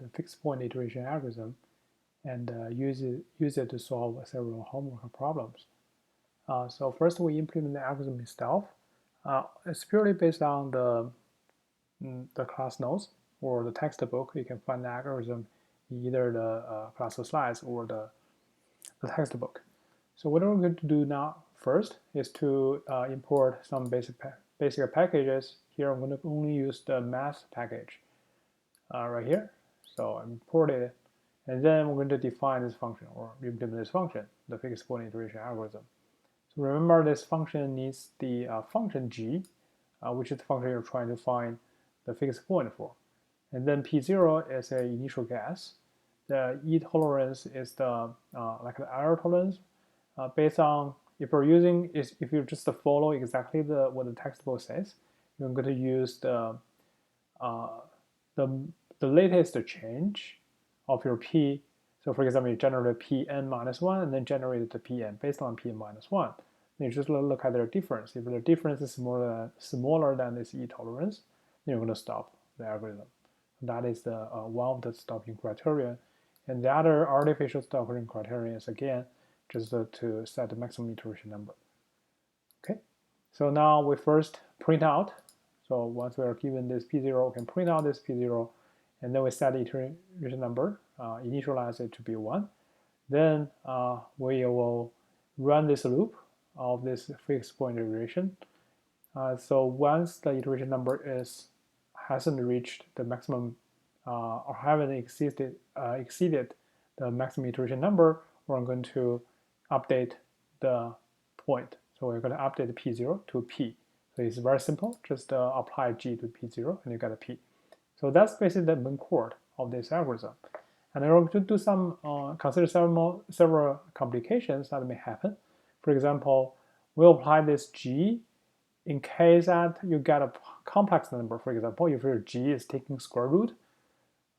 the fixed point iteration algorithm and use it to solve several homework problems. So first we implement the algorithm itself. It's purely based on the class notes or the textbook. You can find the algorithm in either the class slides or the textbook. So what we're going to do now first is to import some basic packages. Here I'm going to only use the math package right here. So I import it, and then we're going to define this function or implement this function, the fixed point iteration algorithm. So remember, this function needs the function g, which is the function you're trying to find the fixed point for. And then p0 is an initial guess. The E tolerance is the like the error tolerance based on if you just follow exactly what the textbook says, you're going to use the latest change of your p. So for example, you generate pn minus 1 and then generate the pn based on pn minus 1. Then you just look at their difference. If the difference is smaller than this E tolerance, then you're going to stop the algorithm. That is the one of the stopping criteria. And the other artificial stopping criterion is again just to set the maximum iteration number. Okay, so now we first print out. So once we are given this p0, we can print out this p0, and then we set the iteration number, initialize it to be 1. Then we will run this loop of this fixed point iteration. So once the iteration number hasn't reached the maximum or haven't exceeded the maximum iteration number, we're going to update the point. So we're going to update the p0 to p. So it's very simple. Just apply g to p0 and you get a p. So that's basically the main core of this algorithm. And we're going to do some consider several complications that may happen. For example, we'll apply this g in case that you get a complex number. For example, if your g is taking square root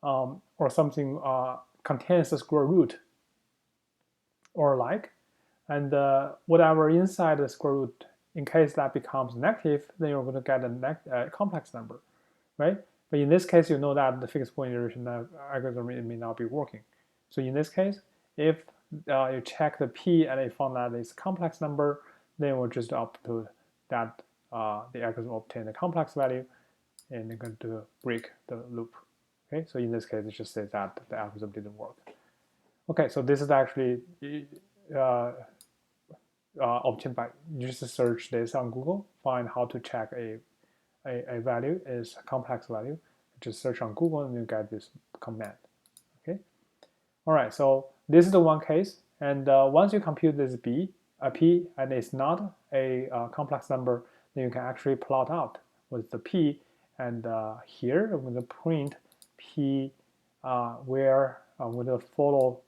or something contains a square root or like, and whatever inside the square root, in case that becomes negative, then you're going to get a complex number, right? But in this case, you know that the fixed point iteration algorithm may not be working. So in this case, if you check the p and you found that it's a complex number, then we'll just up to that the algorithm obtain a complex value, and you're going to break the loop. Okay, so in this case, it just says that the algorithm didn't work. Okay, so this is actually obtained by you just search this on Google, find how to check a value is a complex value. Just search on Google and you get this command. Okay. All right. So this is the one case, and once you compute this p and it's not a complex number, then you can actually plot out with the p. And here I'm going to print p where I'm going to follow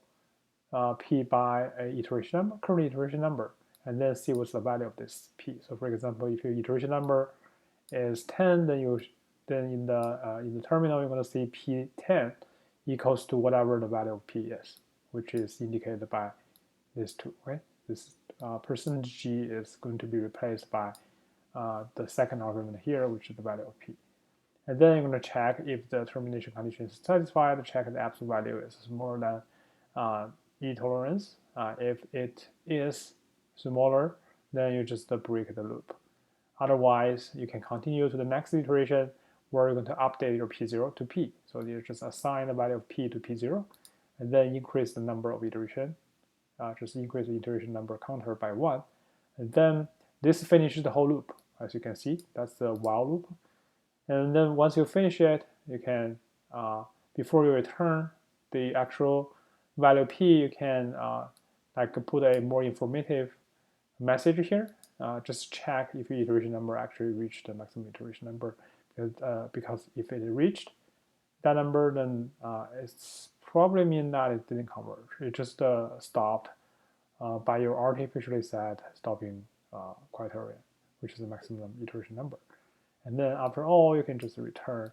p by a iteration number, current iteration number, and then see what's the value of this p. So for example, if your iteration number is 10, then in the terminal you're going to see p10 equals to whatever the value of p is, which is indicated by this 2, right? This percentage g is going to be replaced by the second argument here, which is the value of p. And then you're going to check if the termination condition is satisfied, check the absolute value is smaller than E tolerance. If it is smaller, then you just break the loop. Otherwise, you can continue to the next iteration where you're going to update your p0 to p. So you just assign the value of p to p0 and then increase the number of iteration. Just increase the iteration number counter by 1. And then this finishes the whole loop. As you can see, that's the while loop. And then once you finish it, you can, before you return the actual value p, you can like put a more informative message here. Just check if your iteration number actually reached the maximum iteration number, because if it reached that number, then it's probably mean that it didn't converge. It just stopped by your artificially set stopping criteria, which is the maximum iteration number. And then after all, you can just return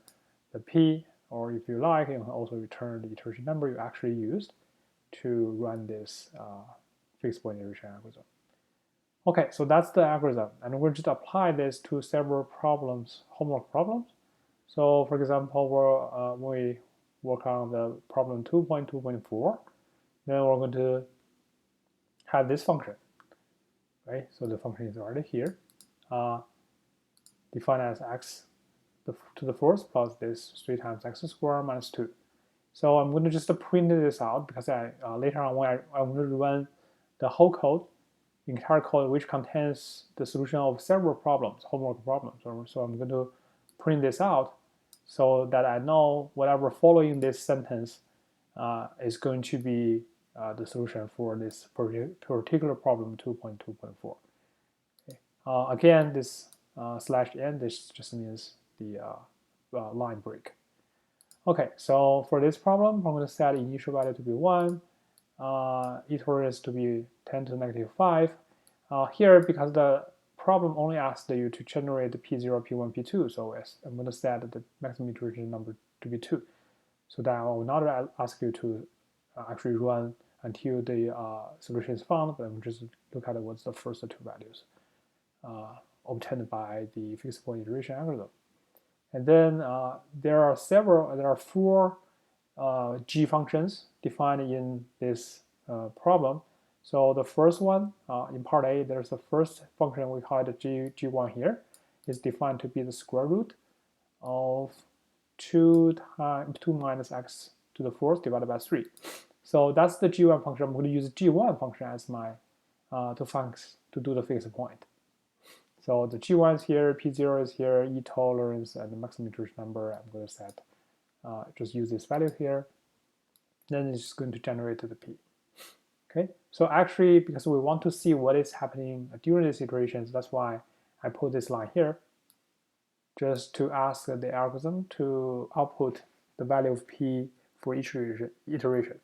the p, or if you like, you can also return the iteration number you actually used to run this fixed point iteration algorithm. Okay, so that's the algorithm, and we'll just apply this to several problems, homework problems. So for example, work on the problem 2.2.4, then we're going to have this function, right? So the function is already here, defined as x to the fourth plus this 3 times x squared minus 2. So I'm going to just print this out because later on when I want to run the whole code, the entire code which contains the solution of several problems, homework problems. So I'm going to print this out so that I know whatever following this sentence is going to be the solution for this particular problem 2.2.4. Okay. Again, this /n, this just means the line break. Okay, so for this problem, I'm going to set initial value to be 1, iterate to be 10 to the negative 5. Here, because the problem only asks you to generate the P0, P1, P2, so I'm going to set the maximum iteration number to be 2. So that I will not ask you to actually run until the solution is found, but I'm just look at what's the first 2 values obtained by the fixed point iteration algorithm. And then there are 4 g functions defined in this problem. So the first one, in part A, there's the first function, we call it g1 here, is defined to be the square root of 2 minus x to the fourth divided by 3. So that's the g1 function. I'm going to use g1 function as my to do the fixed point. So the g1 is here, p0 is here, e tolerance, and the maximum iteration number I'm going to set. Just use this value here. Then it's just going to generate the p. Okay, so actually, because we want to see what is happening during these iterations, that's why I put this line here, just to ask the algorithm to output the value of p for each iteration.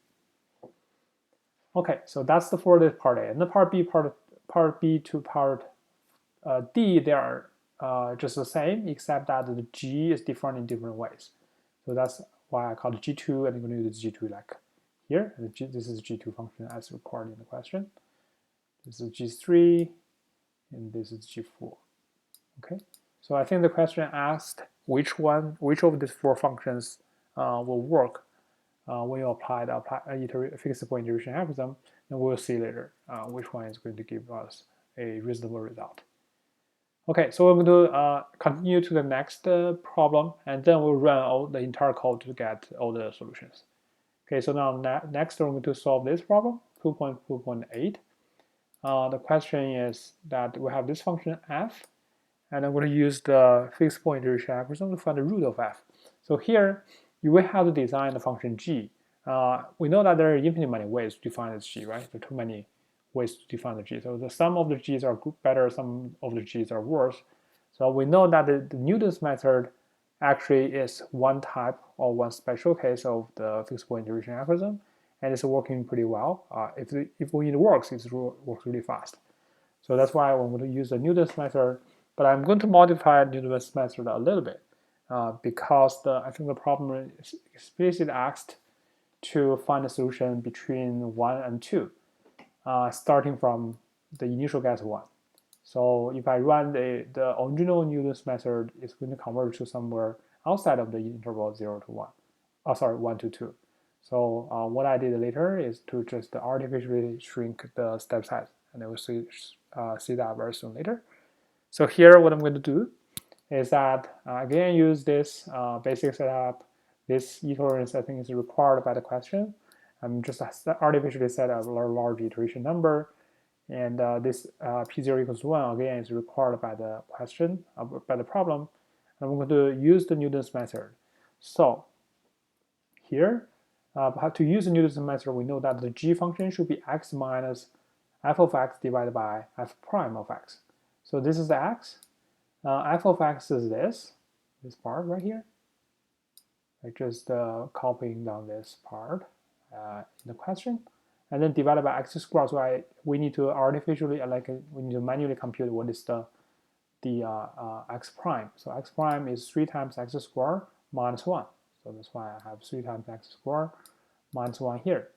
Okay, so that's for the part A. And the part B to part D, they are just the same, except that the G is defined in different ways. So that's why I call it G2, and I'm going to use G2 like here. This is G2 function as required in the question. This is G3, and this is G4. Okay, so I think the question asked which of these 4 functions will work when you apply the fixed point iteration algorithm, and we'll see later which one is going to give us a reasonable result. Okay, so we're going to continue to the next problem, and then we'll run the entire code to get all the solutions. Okay, so now next we're going to solve this problem, 2.2.8. The question is that we have this function f, and I'm going to use the fixed point iteration algorithm to find the root of f. So here, you will have to design the function g. We know that there are infinitely many ways to define this g, right? There are too many ways to define the g. So some of the g's are better, some of the g's are worse. So we know that the Newton's method actually is one type or one special case of the fixed point iteration algorithm, and it's working pretty well. If it works, it works really fast. So that's why I'm going to use the Newton's method, but I'm going to modify Newton's method a little bit because I think the problem is explicitly asked to find a solution between 1 and 2. Starting from the initial guess 1. So if I run the original Newton's method, it's going to converge to somewhere outside of the interval 0 to 1. 1 to 2. So what I did later is to just artificially shrink the step size, and I will see that very soon later. So here what I'm going to do is that again use this basic setup. This etolerance I think is required by the question. I'm just artificially set a large iteration number, and this p0 equals 1 again is required by the question, by the problem. And I'm going to use the Newton's method. So here, to use the Newton's method, we know that the g function should be x minus f of x divided by f prime of x. So this is the x. F of x is this part right here. I just copying down this part in the question, and then divided by x squared. So we need to artificially we need to manually compute what is the x prime. So x prime is 3 times x squared minus 1. So that's why I have 3 times x squared minus 1 here.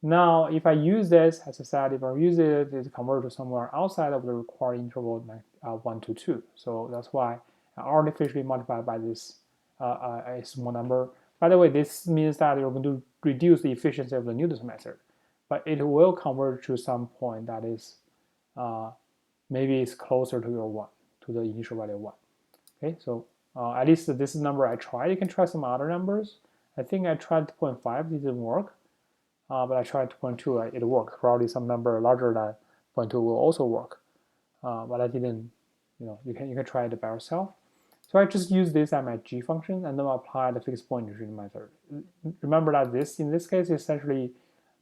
Now, if I use this, as I said, if I use it, it converts to somewhere outside of the required interval 1 to 2. So that's why I artificially multiply by this a small number, By the way, this means that you're going to reduce the efficiency of the nudist method, but it will converge to some point that is maybe it's closer to your 1, to the initial value of 1. Okay, so at least this is the number I tried. You can try some other numbers. I think I tried 2.5, it didn't work. But I tried 2.2, it worked. Probably some number larger than 0.2 will also work. But I didn't, you can try it by yourself. So I just use this as my g function and then apply the fixed point integration method. Remember that this, in this case, is essentially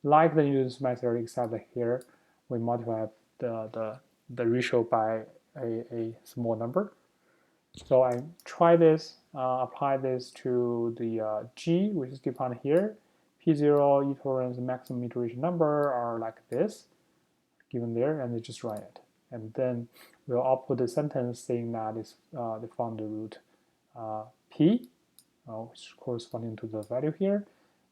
like the nudist method, except that here we multiply the ratio by a small number. So I try this, apply this to the g, which is defined here. P0 iterance maximum iteration number are like this, given there, and they just run it. And then we'll output a sentence saying that is they found the root p, which corresponding to the value here,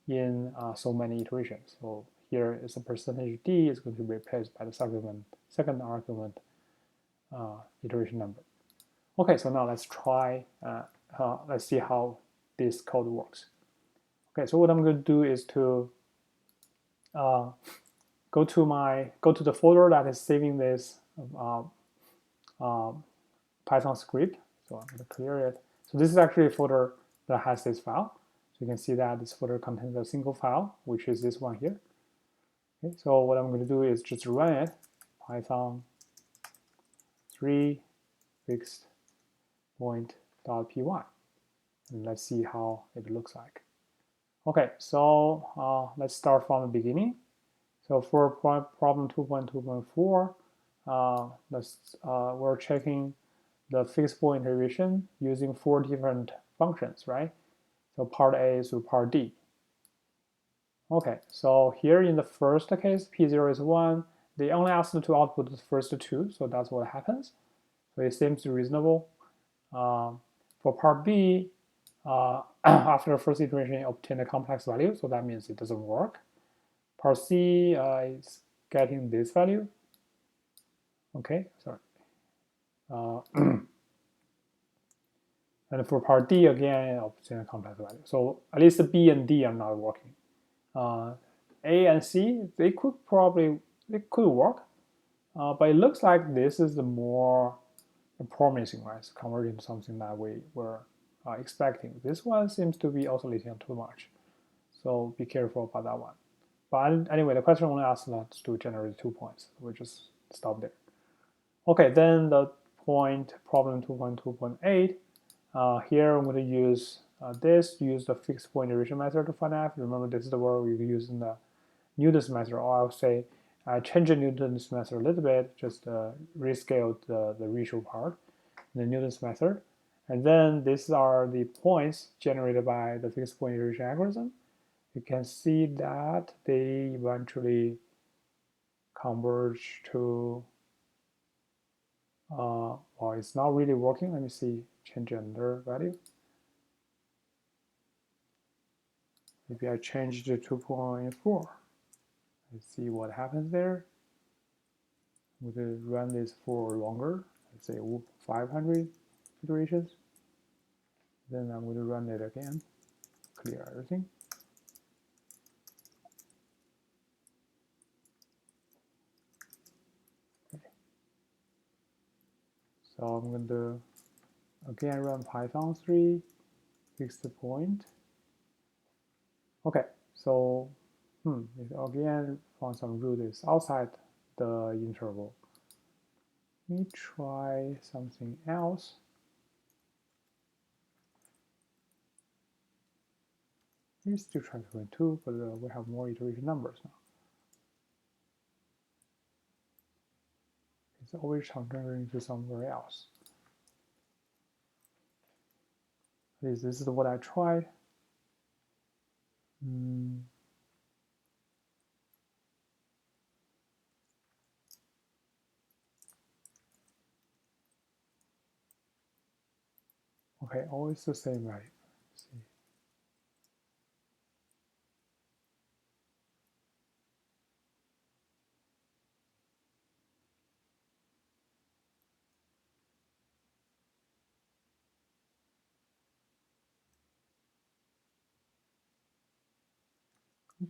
in so many iterations. So here is a percentage d is going to be replaced by the second argument iteration number. Okay, so now let's try, let's see how this code works. Okay, so what I'm going to do is to go to the folder that is saving this Python script. So I'm going to clear it. So this is actually a folder that has this file. So you can see that this folder contains a single file, which is this one here. Okay, so what I'm going to do is just run it, Python 3 fixed point.py, and let's see how it looks like. Okay, so let's start from the beginning. So for problem 2.2.4, we're checking the fixed point iteration using 4 different functions, right? So part A through part D. Okay, so here in the first case, P0 is 1. They only asked to output the first 2, so that's what happens. So it seems reasonable. For part B, after the first iteration, it obtained a complex value, so that means it doesn't work. Part C is getting this value. Okay, sorry. And for part D, again, it obtains a complex value. So at least the B and D are not working. A and C, they could work, but it looks like this is the more promising, right? It's converting to something that we were expecting. This one seems to be oscillating too much, so be careful about that one. But anyway, the question only asks us to generate 2 points. We just stop there. Okay, then the problem 2.2.8. Here I'm going to use use the fixed point iteration method to find f. Remember, this is the word we use in the nudist method, or I'll say I change the nudist method a little bit, just rescale the ratio part in the nudist method. And then these are the points generated by the fixed point iteration algorithm. You can see that they eventually converge to, well, it's not really working. Let me see, change another value. Maybe I change to 2.4. Let's see what happens there. I'm going to run this for longer, let's say 500 iterations. Then I'm going to run it again, clear everything. Okay. So I'm going to again run Python 3 fixed point. Okay, so again found some root is outside the interval. Let me try something else. We still try 2.2, but we have more iteration numbers now. It's always transferring to somewhere else. At least this is what I tried. Okay, always the same value. Let's see.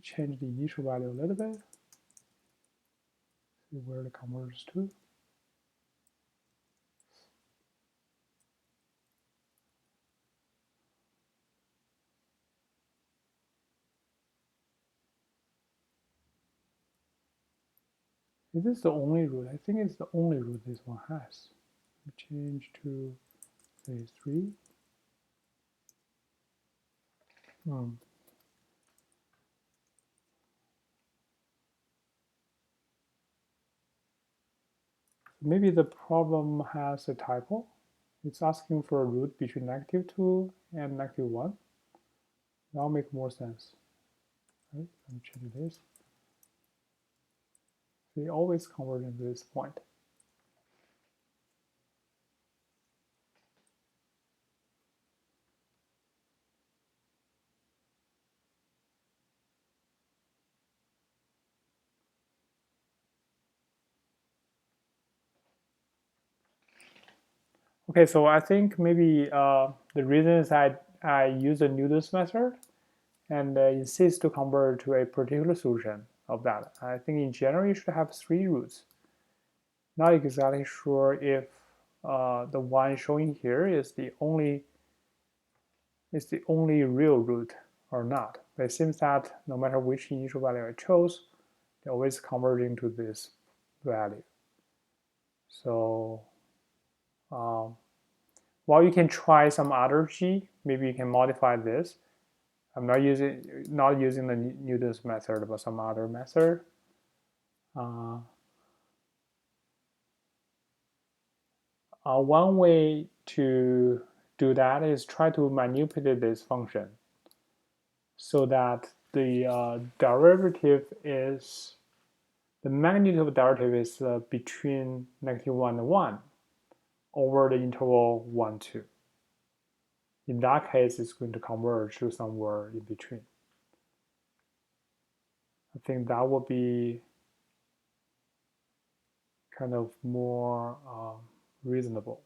Change the initial value a little bit. See where it converges to. Is this the only root? I think it's the only root this one has. We change to say 3. Maybe the problem has a typo. It's asking for a root between -2 and -1. That'll make more sense. Right? Let me change this. They always converge to this point. Okay, so I think maybe the reason is I use the Newton's method and insist to convert to a particular solution of that. I think in general you should have 3 roots. Not exactly sure if the one showing here is the only real root or not. But it seems that no matter which initial value I chose, they're always converging to this value. So while you can try some other G, maybe you can modify this. I'm not using the Newton's method, but some other method. One way to do that is try to manipulate this function so that the derivative is the magnitude of derivative is between -1 and 1 over the interval 1, 2. In that case, it's going to converge to somewhere in between. I think that would be kind of more reasonable.